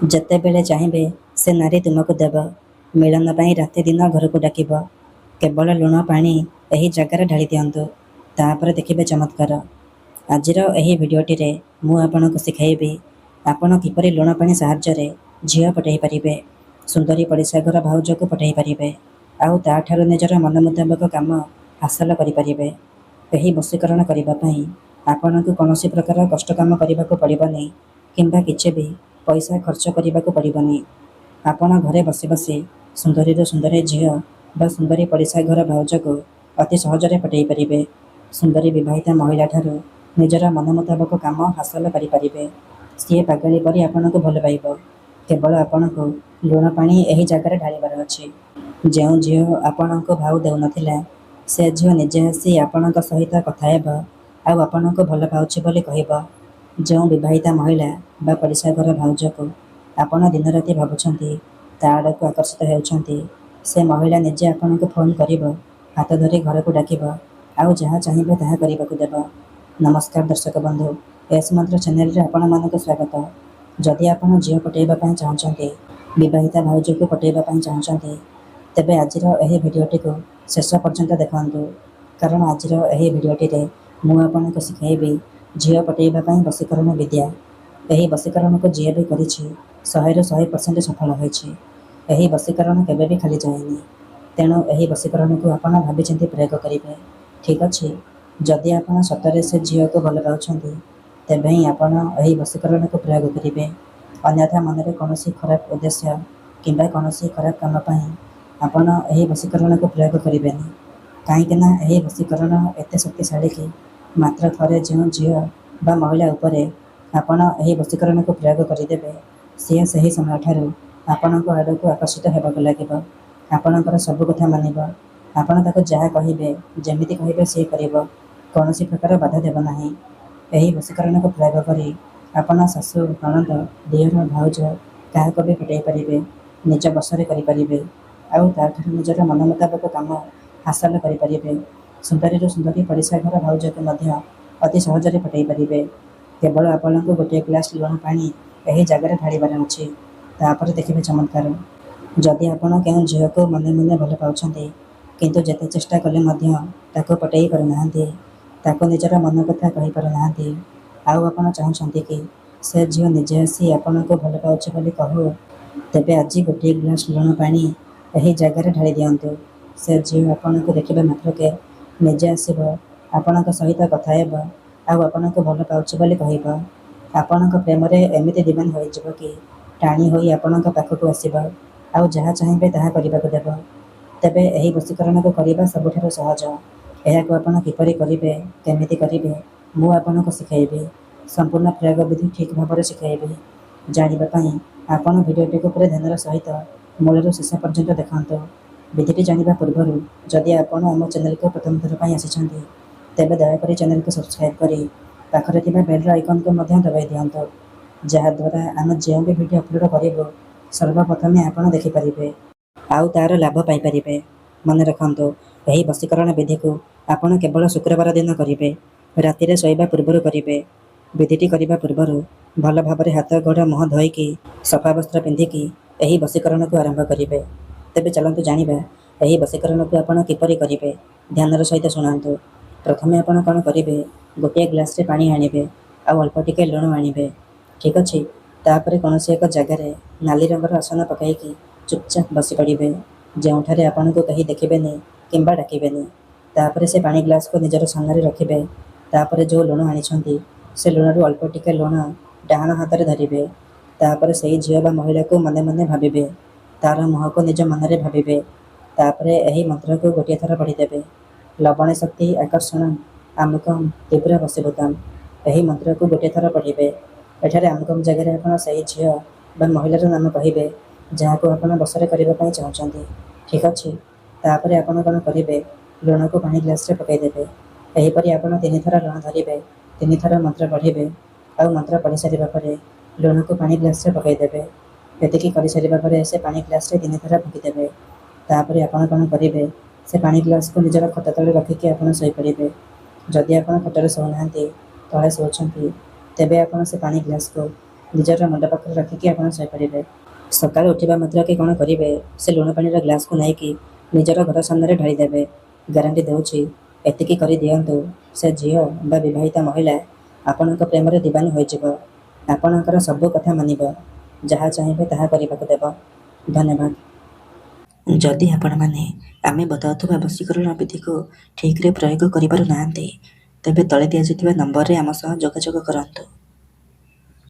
ଯେତେବେଳେ ଚାହିଁବେ ସେ ନାରୀ ତୁମକୁ ଦେବ। ମିଳନ ପାଇଁ ରାତି ଦିନ ଘରକୁ ଡାକିବ। କେବଳ ଲୁଣ ପାଣି ଏହି ଜାଗାରେ ଢାଳି ଦିଅନ୍ତୁ, ତାପରେ ଦେଖିବେ ଚମତ୍କାର। ଆଜିର ଏହି ଭିଡ଼ିଓଟିରେ ମୁଁ ଆପଣଙ୍କୁ ଶିଖାଇବି ଆପଣ କିପରି ଲୁଣ ପାଣି ସାହାଯ୍ୟରେ ଝିଅ ପଠାଇ ପାରିବେ, ସୁନ୍ଦରୀ ପଡ଼ିଶା ଘର ଭାଉଜକୁ ପଠାଇ ପାରିବେ, ଆଉ ତାଠାରୁ ନିଜର ମନ ମୁତାବକ କାମ ହାସଲ କରିପାରିବେ। ଏହି ବଶୀକରଣ କରିବା ପାଇଁ ଆପଣଙ୍କୁ କୌଣସି ପ୍ରକାର କଷ୍ଟ କାମ କରିବାକୁ ପଡ଼ିବନି କିମ୍ବା କିଛି ବି ପଇସା ଖର୍ଚ୍ଚ କରିବାକୁ ପଡ଼ିବନି। ଆପଣ ଘରେ ବସି ବସି ସୁନ୍ଦରୀରୁ ସୁନ୍ଦରୀ ଝିଅ ବା ସୁନ୍ଦରୀ ପଡ଼ିଶା ଘର ଭାଉଜକୁ ଅତି ସହଜରେ ପଠାଇ ପାରିବେ। ସୁନ୍ଦରୀ ବିବାହିତା ମହିଳାଠାରୁ ନିଜର ମନ ମୁତାବକ କାମ ହାସଲ କରିପାରିବେ। ସିଏ ପାଗଳୀ ପରି ଆପଣଙ୍କୁ ଭଲ ପାଇବ। କେବଳ ଆପଣଙ୍କୁ ଲୁଣ ପାଣି ଏହି ଜାଗାରେ ଢାଳିବାର ଅଛି। ଯେଉଁ ଝିଅ ଆପଣଙ୍କୁ ଭାଉ ଦେଉନଥିଲା, ସେ ଝିଅ ନିଜେ ଆସି ଆପଣଙ୍କ ସହିତ କଥା ହେବ ଆଉ ଆପଣଙ୍କୁ ଭଲ ପାଉଛି ବୋଲି କହିବ। ଯେଉଁ ବିବାହିତା ମହିଳା ବା ପଡ଼ିଶା ଘର ଭାଉଜକୁ ଆପଣ ଦିନରାତି ଭାବୁଛନ୍ତି, ତା ଆଡ଼କୁ ଆକର୍ଷିତ ହେଉଛନ୍ତି, ସେ ମହିଳା ନିଜେ ଆପଣଙ୍କୁ ଫୋନ୍ କରିବ, ହାତ ଧରି ଘରକୁ ଡାକିବ ଆଉ ଯାହା ଚାହିଁବେ ତାହା କରିବାକୁ ଦେବ। ନମସ୍କାର ଦର୍ଶକ ବନ୍ଧୁ, ଏସ୍ ମନ୍ତ୍ର ଚ୍ୟାନେଲରେ ଆପଣମାନଙ୍କୁ ସ୍ୱାଗତ। ଯଦି ଆପଣ ଝିଅ ପଠାଇବା ପାଇଁ ଚାହୁଁଛନ୍ତି, ବିବାହିତା ଭାଉଜକୁ ପଠାଇବା ପାଇଁ ଚାହୁଁଛନ୍ତି, ତେବେ ଆଜିର ଏହି ଭିଡ଼ିଓଟିକୁ ଶେଷ ପର୍ଯ୍ୟନ୍ତ ଦେଖନ୍ତୁ। କାରଣ ଆଜିର ଏହି ଭିଡ଼ିଓଟିରେ ମୁଁ ଆପଣଙ୍କୁ ଶିଖାଇବି ଝିଅ ପଠାଇବା ପାଇଁ ବଶୀକରଣ ବିଦ୍ୟା। ଏହି ବଶୀକରଣକୁ ଯିଏ ବି କରିଛି 100ରୁ 100% ସଫଳ ହୋଇଛି। ଏହି ବଶୀକରଣ କେବେ ବି ଖାଲି ଯାଏନି। ତେଣୁ ଏହି ବଶୀକରଣକୁ ଆପଣ ଭାବିଚିନ୍ତି ପ୍ରୟୋଗ କରିବେ। ଠିକ୍ ଅଛି? ଯଦି ଆପଣ ସତରେ ସେ ଝିଅକୁ ଭଲ ପାଉଛନ୍ତି, ତେବେ ହିଁ ଆପଣ ଏହି ବଶୀକରଣକୁ ପ୍ରୟୋଗ କରିବେ। ଅନ୍ୟଥା ମନରେ କୌଣସି ଖରାପ ଉଦ୍ଦେଶ୍ୟ କିମ୍ବା କୌଣସି ଖରାପ କାମ ପାଇଁ ଆପଣ ଏହି ବଶୀକରଣକୁ ପ୍ରୟୋଗ କରିବେନି। କାହିଁକିନା ଏହି ବଶୀକରଣ ଏତେ ଶକ୍ତିଶାଳୀ କି ମାତ୍ର ଥରେ ଯେଉଁ ଝିଅ ବା ମହିଳା ଉପରେ ଆପଣ ଏହି ବଶୀକରଣକୁ ପ୍ରୟୋଗ କରିଦେବେ, ସିଏ ସେହି ସମୟଠାରୁ ଆପଣଙ୍କ ଆଡ଼କୁ ଆକର୍ଷିତ ହେବାକୁ ଲାଗିବ। ଆପଣଙ୍କର ସବୁ କଥା ମାନିବ। ଆପଣ ତାକୁ ଯାହା କହିବେ, ଯେମିତି କହିବେ ସିଏ କରିବ। କୌଣସି ପ୍ରକାର ବାଧା ଦେବ ନାହିଁ। ଏହି ବଶୀକରଣକୁ ପ୍ରୟୋଗ କରି ଆପଣ ଶାଶୁ, ନଣନ୍ଦ, ଦିଅର, ଭାଉଜ କାହାକୁ ବି ପଠାଇ ପାରିବେ, ନିଜ ବଶରେ କରିପାରିବେ ଆଉ ତାଠାରୁ ନିଜର ମନ ମୁତାବକ କାମ ହାସଲ କରିପାରିବେ। ସୁନ୍ଦରୀରୁ ସୁନ୍ଦରୀ ପଡ଼ିଶା ଘର ଭାଉଜକୁ ମଧ୍ୟ ଅତି ସହଜରେ ପଠାଇ ପାରିବେ। କେବଳ ଆପଣଙ୍କୁ ଗୋଟିଏ ଗ୍ଲାସ୍ ଲୁଣ ପାଣି ଏହି ଜାଗାରେ ଢାଳିବାର ଅଛି, ତାପରେ ଦେଖିବେ ଚମତ୍କାର। ଯଦି ଆପଣ କେଉଁ ଝିଅକୁ ମନେ ମନେ ଭଲ ପାଉଛନ୍ତି, କିନ୍ତୁ ଯେତେ ଚେଷ୍ଟା କଲେ ମଧ୍ୟ ତାକୁ ପଟାଇ ପାରୁନାହାନ୍ତି, ତାକୁ ନିଜର ମନ କଥା କହିପାରୁନାହାନ୍ତି, ଆଉ ଆପଣ ଚାହୁଁଛନ୍ତି କି ସେ ଝିଅ ନିଜେ ଆସି ଆପଣଙ୍କୁ ଭଲ ପାଉଛି ବୋଲି କହୁ, ତେବେ ଆଜି ଗୋଟିଏ ଗ୍ଲାସ୍ ଲୁଣ ପାଣି ଏହି ଜାଗାରେ ଢାଳି ଦିଅନ୍ତୁ। ସେ ଝିଅ ଆପଣଙ୍କୁ ଦେଖିବା ମାତ୍ରକେ ନିଜେ ଆସିବ, ଆପଣଙ୍କ ସହିତ କଥା ହେବ ଆଉ ଆପଣଙ୍କୁ ଭଲ ପାଉଛି ବୋଲି କହିବ। ଆପଣଙ୍କ ପ୍ରେମରେ ଏମିତି ଦିୱାନ ହୋଇଯିବ କି ଟାଣି ହୋଇ ଆପଣଙ୍କ ପାଖକୁ ଆସିବ ଆଉ ଯାହା ଚାହିଁବେ ତାହା କରିବାକୁ ଦେବ। ତେବେ ଏହି ବଶୀକରଣକୁ କରିବା ସବୁଠାରୁ ସହଜ। ଏହାକୁ ଆପଣ କିପରି କରିବେ, କେମିତି କରିବେ, ମୁଁ ଆପଣଙ୍କୁ ଶିଖାଇବି। ସମ୍ପୂର୍ଣ୍ଣ ପ୍ରୟୋଗ ବିଧି ଠିକ୍ ଭାବରେ ଶିଖାଇବି। ଜାଣିବା ପାଇଁ ଆପଣ ଭିଡ଼ିଓଟିକୁ ପୁରା ଧ୍ୟାନର ସହିତ ମୂଳରୁ ଶେଷ ପର୍ଯ୍ୟନ୍ତ ଦେଖନ୍ତୁ। ବିଧିଟି ଜାଣିବା ପୂର୍ବରୁ ଯଦି ଆପଣ ଆମ ଚ୍ୟାନେଲକୁ ପ୍ରଥମ ଥର ପାଇଁ ଆସିଛନ୍ତି, ତେବେ ଦୟାକରି ଚ୍ୟାନେଲକୁ ସବସ୍କ୍ରାଇବ୍ କରି ପାଖରେ ଥିବା ବେଲ୍ର ଆଇକନ୍କୁ ମଧ୍ୟ ଦବାଇ ଦିଅନ୍ତୁ, ଯାହାଦ୍ୱାରା ଆମେ ଯେଉଁ ବି ଭିଡ଼ିଓ ଅପଲୋଡ଼ କରିବୁ ସର୍ବପ୍ରଥମେ ଆପଣ ଦେଖିପାରିବେ ଆଉ ତା'ର ଲାଭ ପାଇପାରିବେ। ମନେ ରଖନ୍ତୁ, ଏହି ବଶୀକରଣ ବିଧିକୁ ଆପଣ କେବଳ ଶୁକ୍ରବାର ଦିନ କରିବେ। ରାତିରେ ଶୋଇବା ପୂର୍ବରୁ କରିବେ। ବିଧିଟି କରିବା ପୂର୍ବରୁ ଭଲ ଭାବରେ ହାତ, ଗୋଡ଼, ମୁହଁ ଧୋଇକି ସଫା ବସ୍ତ୍ର ପିନ୍ଧିକି ଏହି ବଶୀକରଣକୁ ଆରମ୍ଭ କରିବେ। ତେବେ ଚାଲନ୍ତୁ ଜାଣିବା ଏହି ବଶୀକରଣକୁ ଆପଣ କିପରି କରିବେ। ଧ୍ୟାନର ସହିତ ଶୁଣନ୍ତୁ। ପ୍ରଥମେ ଆପଣ କ'ଣ କରିବେ, ଗୋଟିଏ ଗ୍ଲାସ୍ରେ ପାଣି ଆଣିବେ ଆଉ ଅଳ୍ପ ଟିକେ ଲୁଣ ଆଣିବେ। ଠିକ୍ ଅଛି? ତାପରେ କୌଣସି ଏକ ଜାଗାରେ ନାଲି ରଙ୍ଗର ଆସନ ପକାଇକି ଚୁପଚାପ ବସି ପଡ଼ିବେ, ଯେଉଁଠାରେ ଆପଣଙ୍କୁ କେହି ଦେଖିବେନି କିମ୍ବା ଡାକିବେନି। ତାପରେ ସେ ପାଣି ଗ୍ଲାସ୍କୁ ନିଜର ସାମ୍ନାରେ ରଖିବେ। ତାପରେ ଯେଉଁ ଲୁଣ ଆଣିଛନ୍ତି, ସେ ଲୁଣରୁ ଅଳ୍ପ ଟିକେ ଲୁଣ ଡାହାଣ ହାତରେ ଧରିବେ। ତାପରେ ସେହି ଝିଅ ବା ମହିଳାକୁ ମନେ ମନେ ଭାବିବେ, ତା'ର ମୁହଁକୁ ନିଜ ମନରେ ଭାବିବେ। ତାପରେ ଏହି ମନ୍ତ୍ରକୁ ଗୋଟିଏ ଥର ପଢ଼ିଦେବେ। ଲବଣେ ଶକ୍ତି ଆକର୍ଷଣ ଆମୁକମ୍ ତୀବ୍ର ବଶୀଭୂତମ୍। ଏହି ମନ୍ତ୍ରକୁ ଗୋଟିଏ ଥର ପଢ଼ିବେ। ଏଠାରେ ଆମୁକମ୍ ଜାଗାରେ ଆପଣ ସେହି ଝିଅ ବା ମହିଳାର ନାମ କହିବେ, ଯାହାକୁ ଆପଣ ବଶରେ କରିବା ପାଇଁ ଚାହୁଁଛନ୍ତି। ଠିକ୍ ଅଛି? ତାପରେ ଆପଣ କ'ଣ କରିବେ, ଲୁଣକୁ ପାଣି ଗ୍ଲାସ୍ରେ ପକାଇଦେବେ। ଏହିପରି ଆପଣ 3 ଥର ଲୁଣ ଧରିବେ, 3 ଥର ମନ୍ତ୍ର ପଢ଼ିବେ ଆଉ ମନ୍ତ୍ର ପଢ଼ି ସାରିବା ପରେ ଲୁଣକୁ ପାଣି ଗ୍ଲାସ୍ରେ ପକାଇଦେବେ। ଏତିକି କରିସାରିବା ପରେ ସେ ପାଣି ଗ୍ଲାସ୍ରେ 3 ଥର ଫୁଙ୍କିଦେବେ। ତାପରେ ଆପଣ କ'ଣ କରିବେ, ସେ ପାଣି ଗ୍ଲାସ୍କୁ ନିଜର ଖଟ ତଳେ ରଖିକି ଆପଣ ଶୋଇପଡ଼ିବେ। ଯଦି ଆପଣ ଖଟରେ ଶୋଉନାହାନ୍ତି, ତଳେ ଶୋଉଛନ୍ତି, ତେବେ ଆପଣ ସେ ପାଣି ଗ୍ଲାସ୍କୁ ନିଜର ମୁଣ୍ଡ ପାଖରେ ରଖିକି ଆପଣ ଶୋଇପାରିବେ। ସକାଳୁ ଉଠିବା ମାତ୍ରକେ କ'ଣ କରିବେ, ସେ ଲୁଣ ପାଣିର ଗ୍ଲାସକୁ ନେଇକି ନିଜର ଘର ସାମ୍ନାରେ ଢାଳିଦେବେ। ଗ୍ୟାରେଣ୍ଟି ଦେଉଛି, ଏତିକି କରିଦିଅନ୍ତୁ, ସେ ଝିଅ ବା ବିବାହିତା ମହିଳା ଆପଣଙ୍କ ପ୍ରେମରେ ଦିବାନୀ ହୋଇଯିବ। ଆପଣଙ୍କର ସବୁ କଥା ମାନିବ, ଯାହା ଚାହିଁବେ ତାହା କରିବାକୁ ଦେବ। ଧନ୍ୟବାଦ। ଯଦି ଆପଣମାନେ ଆମେ ବତାଉଥିବା ବଶୀକରଣ ବିଧିକୁ ଠିକ୍ରେ ପ୍ରୟୋଗ କରିପାରୁନାହାନ୍ତି, ତେବେ ତଳେ ଦିଆଯାଇଥିବା ନମ୍ବରରେ ଆମ ସହ ଯୋଗାଯୋଗ କରନ୍ତୁ।